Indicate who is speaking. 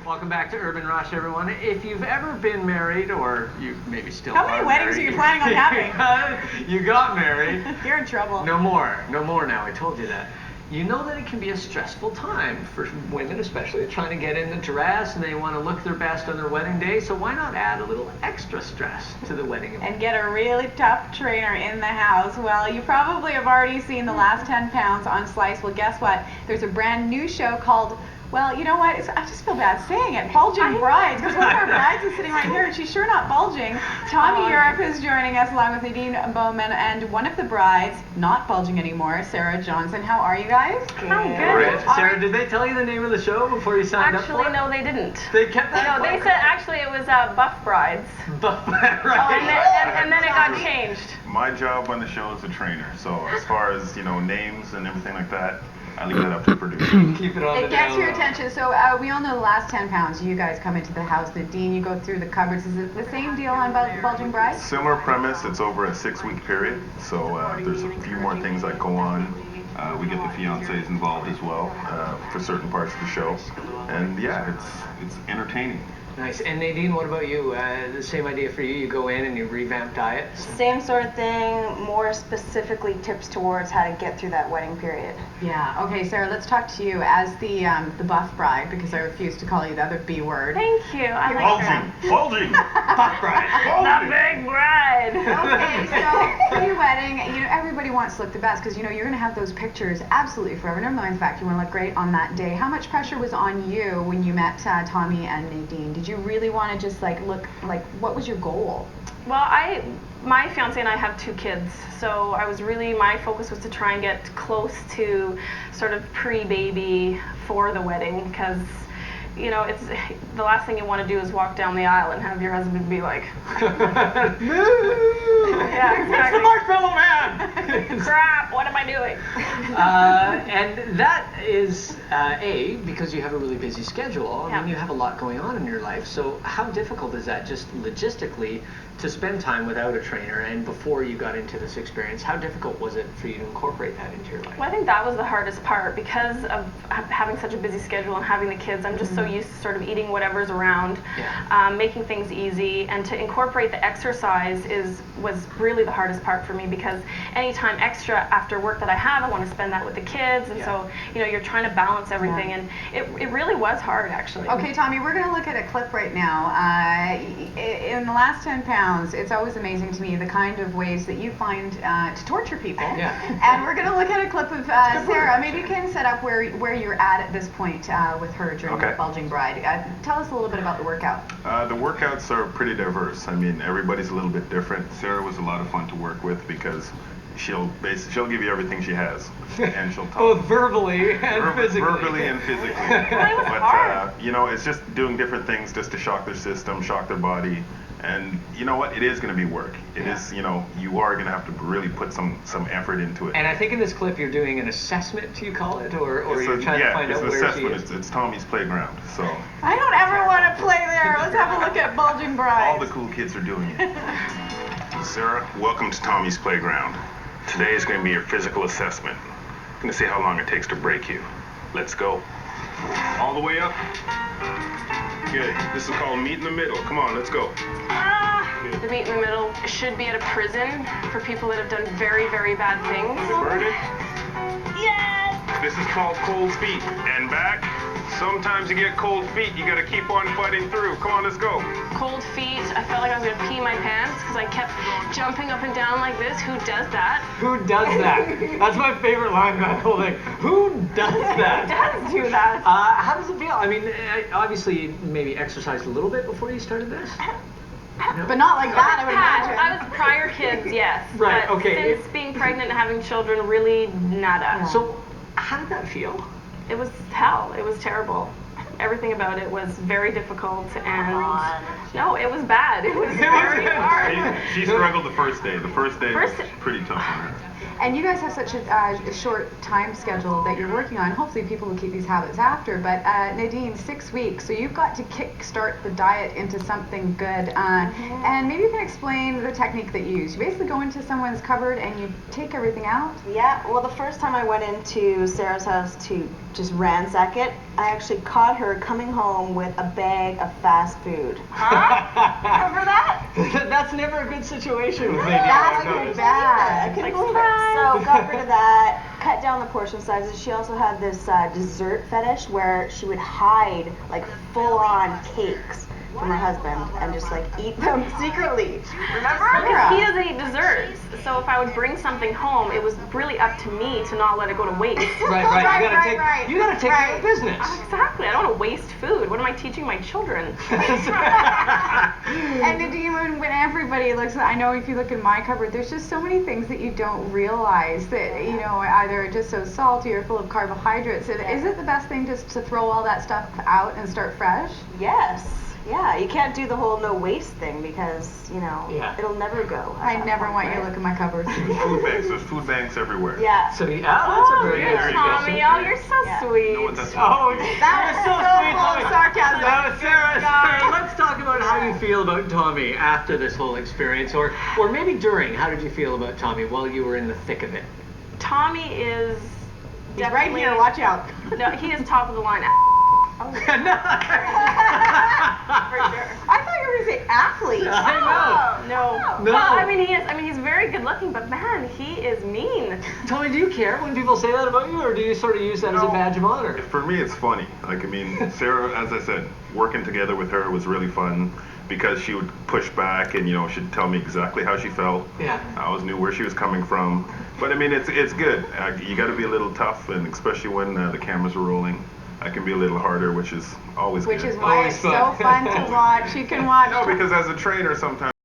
Speaker 1: Welcome back to Urban Rush, everyone. If you've ever been married, or you maybe still
Speaker 2: How many weddings are you planning on having?
Speaker 1: You got married.
Speaker 2: You're in trouble.
Speaker 1: No more now, I told you that. You know that it can be a stressful time for women, especially trying to get in the dress and they want to look their best on their wedding day, so why not add a little extra stress to the wedding event?
Speaker 2: And get a really tough trainer in the house. Well, you probably have already seen the last 10 pounds on Slice. Well, guess what? There's a brand new show called, well, you know what? I just feel bad saying it. Bulging Brides. Because one of our brides is sitting right here, and she's sure not bulging. Tommy Europe is joining us along with Nadine Bowman and one of the brides, not bulging anymore, Sarah Johnson. How are you guys?
Speaker 3: I'm good.
Speaker 1: Sarah, did they tell you the name of the show before you signed up for it?
Speaker 3: Actually, no, they didn't.
Speaker 1: They kept that?
Speaker 3: No, they said actually it was Buff Brides.
Speaker 1: Buff Brides, right.
Speaker 3: Oh, and then it got changed.
Speaker 4: My job on the show is a trainer, so as far as, names and everything like that, I leave that up to the producer.
Speaker 1: Keep it on the
Speaker 2: It gets
Speaker 1: down
Speaker 2: your
Speaker 1: low.
Speaker 2: attention. So we all know the last 10 pounds. You guys come into the house. Nadine, you go through the cupboards. Is it the same deal on Bulging Brides?
Speaker 4: Similar premise, it's over a 6-week period, so there's a few more things that go on. We get the fiancés involved as well for certain parts of the show, and yeah, it's entertaining.
Speaker 1: Nice. And Nadine, what about you? The same idea for you? You go in and you revamp diets?
Speaker 5: Same sort of thing, more specifically tips towards how to get through that wedding period.
Speaker 2: Yeah. Okay, Sarah, let's talk to you as the buff bride, because I refuse to call you the other B word.
Speaker 3: Thank you. I like that.
Speaker 4: Bulging!
Speaker 1: Buff bride.
Speaker 3: The big bride.
Speaker 2: Okay, so pre-wedding, everybody wants to look the best because you're going to have those pictures absolutely forever. Never mind the fact you want to look great on that day. How much pressure was on you when you met Tommy and Nadine? Did you really want to just look like, what was your goal?
Speaker 3: Well, my fiance and I have 2 kids, so my focus was to try and get close to sort of pre-baby for the wedding, because it's the last thing you want to do is walk down the aisle and have your husband be like, yeah, exactly.
Speaker 1: It's the Marshmallow Man!
Speaker 3: Crap, what am I doing?
Speaker 1: And that is, because you have a really busy schedule. I mean, you have a lot going on in your life. So how difficult is that just logistically to spend time without a trainer? And before you got into this experience, how difficult was it for you to incorporate that into your life?
Speaker 3: Well, I think that was the hardest part because of having such a busy schedule and having the kids. I'm just so used to sort of eating whatever's around, making things easy, and to incorporate the exercise was really the hardest part for me, because any time extra after work that I have, I want to spend that with the kids, and so you're trying to balance everything, and it really was hard, actually.
Speaker 2: Okay, Tommy, we're going to look at a clip right now. In the last 10 pounds, it's always amazing to me the kind of ways that you find to torture people.
Speaker 1: Yeah.
Speaker 2: And we're going to look at a clip of Sarah. Maybe you can set up where you're at this point with her during the Bulging Bride. Tell us a little bit about the workout.
Speaker 4: The workouts are pretty diverse. I mean, everybody's a little bit different. Sarah was a lot of fun to work with because she'll give you everything she has, and she'll talk.
Speaker 1: Both verbally and physically.
Speaker 4: Verbally and physically. But it's just doing different things just to shock their system, shock their body. And you know what? It is going to be work. It is, you are going to have to really put some effort into it.
Speaker 1: And I think in this clip you're doing an assessment, you call it, or you're trying to find out where she is.
Speaker 4: It's Tommy's playground. So
Speaker 2: I don't ever want to play there. Let's have a look at Bulging Brides.
Speaker 4: all the cool kids are doing it. Sarah, welcome to Tommy's playground. Today is going to be your physical assessment. I'm going to see how long it takes to break you. Let's go. All the way up. Good. This is called meet in the middle. Come on, let's go.
Speaker 3: The meet in the middle should be at a prison for people that have done very, very bad things.
Speaker 4: Burn it.
Speaker 3: Yes!
Speaker 4: This is called cold feet. And back. Sometimes you get cold feet. You got to keep on fighting through. Come on, let's go.
Speaker 3: Cold feet. I felt like I was going to pee my pants because I kept jumping up and down like this. Who does that?
Speaker 1: Who does that? That's my favorite line in that whole thing. Who does that?
Speaker 3: Who does do that?
Speaker 1: How does it feel? I mean, obviously you maybe exercised a little bit before you started this? No.
Speaker 2: But not like that, I would imagine.
Speaker 3: I was prior kids, yes.
Speaker 1: Right,
Speaker 3: but
Speaker 1: okay.
Speaker 3: Since being pregnant and having children, really nada.
Speaker 1: So, how did that feel?
Speaker 3: It was hell. It was terrible. Everything about it was very difficult, and no, it was bad. It was very hard.
Speaker 4: She struggled the first day. The first day was pretty tough on her.
Speaker 2: And you guys have such a short time schedule that you're working on. Hopefully people will keep these habits after. But Nadine, 6 weeks, so you've got to kickstart the diet into something good. And maybe you can explain the technique that you use. You basically go into someone's cupboard and you take everything out.
Speaker 5: Yeah, well, the first time I went into Sarah's house to just ransack it, I actually caught her coming home with a bag of fast food. Remember that?
Speaker 1: That's never a good situation with me.
Speaker 2: That's pretty bad.
Speaker 5: I couldn't believe it. So got rid of that, cut down the portion sizes. She also had this dessert fetish where she would hide like full-on cakes from her husband and just like eat them secretly. Remember?
Speaker 3: Because he doesn't eat desserts, so if I would bring something home, it was really up to me to not let it go to waste.
Speaker 1: Right. You gotta take care of business.
Speaker 3: Exactly. I don't want to waste food. What am I teaching my children?
Speaker 2: And Nadine, when everybody looks, I know if you look in my cupboard, there's just so many things that you don't realize that, you know, either just so salty or full of carbohydrates. Is it the best thing just to throw all that stuff out and start fresh?
Speaker 5: Yes. Yeah, you can't do the whole no waste thing because, you know, it'll never go.
Speaker 2: I never want you to look at my cupboard.
Speaker 4: Food banks. There's food banks everywhere.
Speaker 5: Yeah.
Speaker 1: So that's a very good
Speaker 3: Tommy, oh, you're so sweet.
Speaker 4: You know what that's
Speaker 1: that was so sweet, Tommy.
Speaker 2: Sarcasm.
Speaker 1: Now, Sarah, let's talk about how you feel about Tommy after this whole experience, or maybe during. How did you feel about Tommy while you were in the thick of it?
Speaker 3: Tommy is
Speaker 2: He's right here, watch out.
Speaker 3: No, he is top of the line.
Speaker 2: I thought you were going to say athlete.
Speaker 1: I
Speaker 3: No.
Speaker 1: No.
Speaker 3: Well, I mean, he's very good looking, but man, he is mean.
Speaker 1: Tommy, do you care when people say that about you, or do you sort of use that as a badge of honor?
Speaker 4: For me, it's funny. Like, I mean, Sarah, as I said, working together with her was really fun because she would push back and, you know, she'd tell me exactly how she felt.
Speaker 1: Yeah.
Speaker 4: I always knew where she was coming from. But, I mean, it's good. You got to be a little tough, and especially when the cameras are rolling. I can be a little harder, which is always good.
Speaker 2: Which is why
Speaker 1: Always
Speaker 2: it's
Speaker 1: fun.
Speaker 2: so fun to watch. You can watch.
Speaker 4: No, because as a trainer, sometimes